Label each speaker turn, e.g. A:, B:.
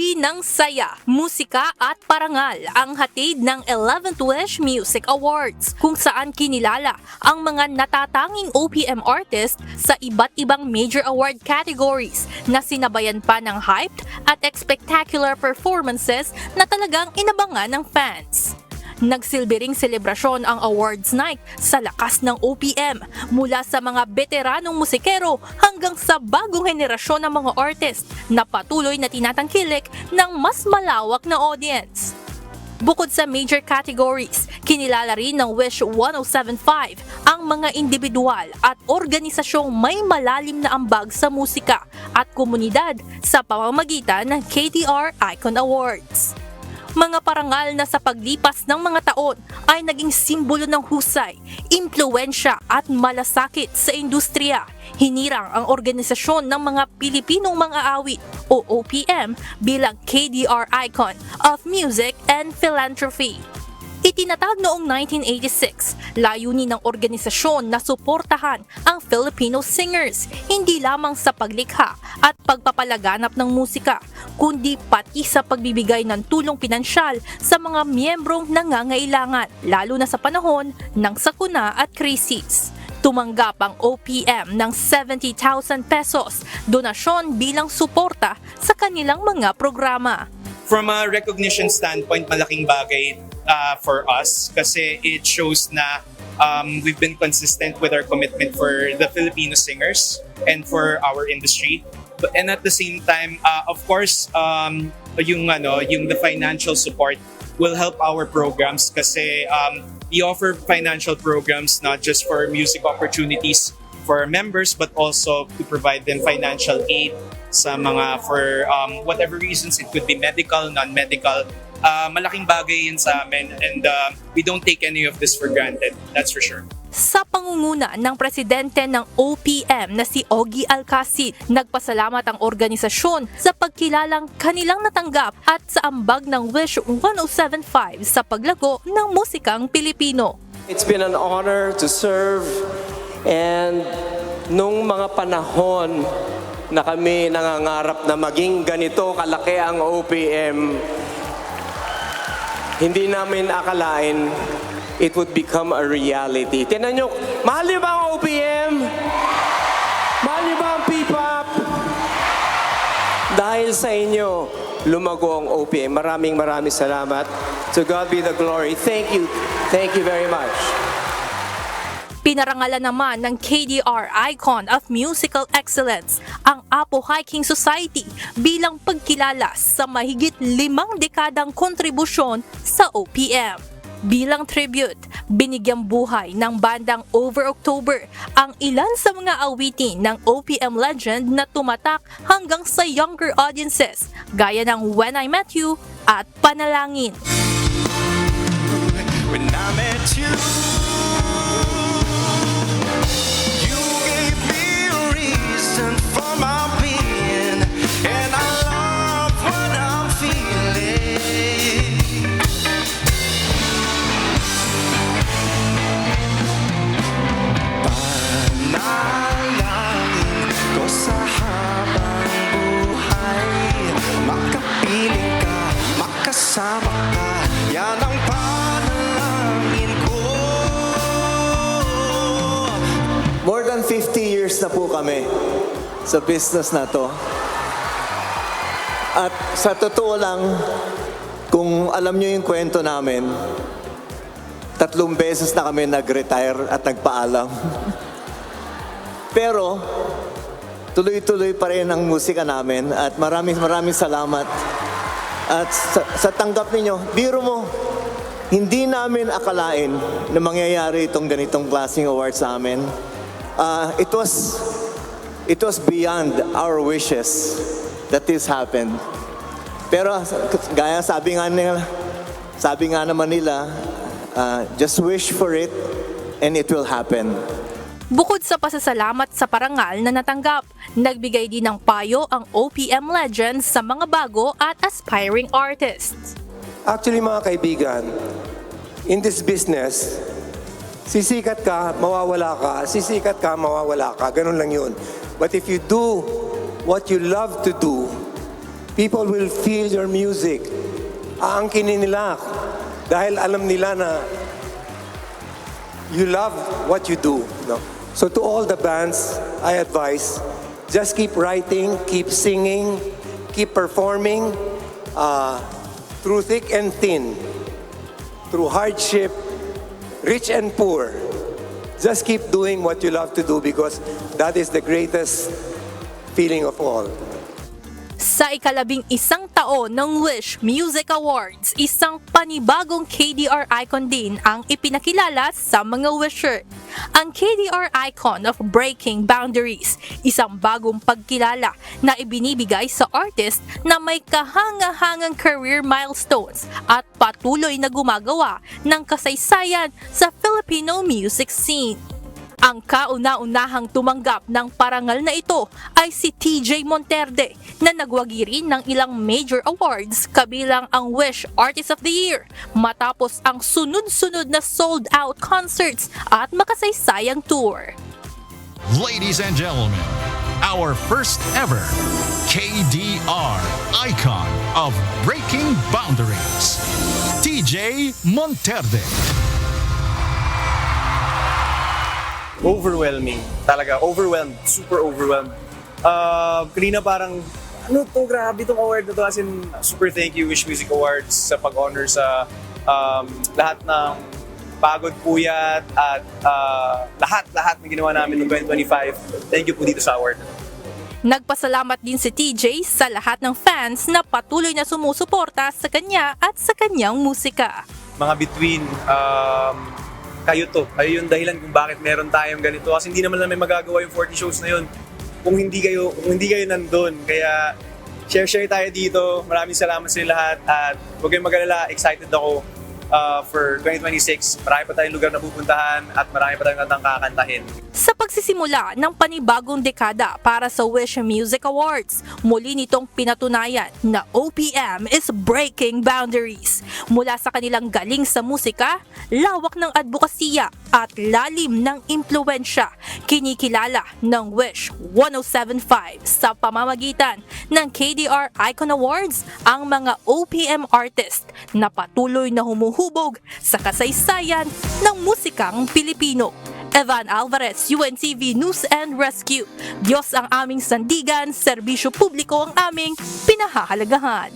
A: Uri ng saya, musika at parangal ang hatid ng 11th Wish Music Awards kung saan kinilala ang mga natatanging OPM artist sa iba't ibang major award categories na sinabayan pa ng hyped at spectacular performances na talagang inabangan ng fans. Nagsilbi ring selebrasyon ang awards night sa lakas ng OPM mula sa mga veteranong musikero hanggang sa bagong henerasyon ng mga artist na patuloy na tinatangkilik ng mas malawak na audience. Bukod sa major categories, kinilala rin ng Wish 1075 ang mga individual at organisasyong may malalim na ambag sa musika at komunidad sa pamamagitan ng KTR Icon Awards. Mga parangal na sa paglipas ng mga taon ay naging simbolo ng husay, impluwensya at malasakit sa industriya. Hinirang ang organisasyon ng mga Pilipinong mga awit o OPM bilang KDR Icon of Music and Philanthropy. Itinatag noong 1986, layunin ng organisasyon na suportahan ang Filipino singers, hindi lamang sa paglikha at pagpapalaganap ng musika, kundi pati sa pagbibigay ng tulong pinansyal sa mga miyembrong nangangailangan, lalo na sa panahon ng sakuna at krisis. Tumanggap ang OPM ng 70,000 pesos donasyon bilang suporta sa kanilang mga programa.
B: From a recognition standpoint, malaking bagay for us kasi it shows na we've been consistent with our commitment for the Filipino singers and for our industry. And at the same time, of course, yung the financial support will help our programs kasi we offer financial programs not just for music opportunities for our members but also to provide them financial aid sa mga for whatever reasons. It could be medical, non-medical. Malaking bagay yun sa amin and we don't take any of this for granted, that's for sure.
A: Sa pangunguna ng presidente ng OPM na si Ogie Alcacid, nagpasalamat ang organisasyon sa pagkilalang kanilang natanggap at sa ambag ng Wish 1075 sa paglago ng musikang Pilipino.
C: It's been an honor to serve, and nung mga panahon na kami nangangarap na maging ganito kalaki ang OPM, hindi namin akalain it would become a reality. Tingnan nyo, mahal niyo ba ang OPM? Mahal niyo ba ang P-pop? Dahil sa inyo, lumago ang OPM. Maraming salamat. To God be the glory. Thank you. Thank you very much.
A: Pinarangalan naman ng KDR Icon of Musical Excellence ang Apo Hiking Society bilang pagkilala sa mahigit 5 dekadang kontribusyon sa OPM. Bilang tribute, binigyang buhay ng bandang Over October ang ilan sa mga awitin ng OPM legend na tumatak hanggang sa younger audiences, gaya ng When I Met You at Panalangin.
D: When I met you, you gave me a reason for my being, and I love what I'm feeling. Panalangin ko sa habang buhay, makapiling ka, makasama ka, yan ang panalangin ko.
C: More than 50 years na po kami sa business na to. At sa totoo lang, kung alam nyo yung kwento namin, 3 beses na kami nag-retire at nagpaalam. Pero, tuloy-tuloy pa rin ang musika namin at maraming salamat. At sa tanggap ninyo, biro mo, hindi namin akalain na mangyayari itong ganitong klaseng award sa amin. It was beyond our wishes that this happened. Pero gaya sabi nga naman nila, just wish for it and it will happen.
A: Bukod sa pasasalamat sa parangal na natanggap, nagbigay din ng payo ang OPM legends sa mga bago at aspiring artists.
E: Actually mga kaibigan, in this business, sisikat ka, mawawala ka. Sisikat ka, mawawala ka. Ganun lang yun. But if you do what you love to do, People will feel your music. Aangkinin nila dahil alam nila na you love what you do. No? So to all the bands, I advise, just keep writing, keep singing, keep performing through thick and thin, through hardship, rich and poor. Just keep doing what you love to do because that is the greatest feeling of all.
A: Sa ika-11 taon ng Wish Music Awards, isang panibagong KDR icon din ang ipinakilala sa mga wisher. Ang KDR icon of Breaking Boundaries, isang bagong pagkilala na ibinibigay sa artist na may kahanga-hangang career milestones at patuloy na gumagawa ng kasaysayan sa Filipino music scene. Ang kauna-unahang tumanggap ng parangal na ito ay si TJ Monterde na nagwagi rin ng ilang major awards kabilang ang Wish Artist of the Year matapos ang sunod-sunod na sold-out concerts at makasaysayang tour.
F: Ladies and gentlemen, our first ever KDR icon of Breaking Boundaries, TJ Monterde.
G: Overwhelming. Talaga, overwhelmed. Super overwhelmed. Kanina parang, ano to, grabe tong award na to. As in, super thank you Wish Music Awards sa pag-honor sa lahat ng pagod, puyat, at lahat na ginawa namin noong 2025. Thank you po dito sa award.
A: Nagpasalamat din si TJ sa lahat ng fans na patuloy na sumusuporta sa kanya at sa kanyang musika.
G: Mga between, kayo yung dahilan kung bakit meron tayong ganito. Kasi hindi naman namin magagawa yung 40 shows na yun kung hindi kayo nandun. Kaya share tayo dito. Maraming salamat sa inyo lahat at huwag kayong mag-alala, excited ako for 2026. Marami pa tayong lugar na pupuntahan at marami pa tayong kantang kakantahin.
A: Sa pagsisimula ng panibagong dekada para sa Wish Music Awards, muli nitong pinatunayan na OPM is breaking boundaries. Mula sa kanilang galing sa musika, lawak ng advokasya at lalim ng impluensya, kinikilala ng Wish 1075 sa pamamagitan ng KDR Icon Awards ang mga OPM artist na patuloy na humuhubog sa kasaysayan ng musikang Pilipino. Evan Alvarez, UNTV News and Rescue. Diyos ang aming sandigan, serbisyo publiko ang aming pinahahalagahan.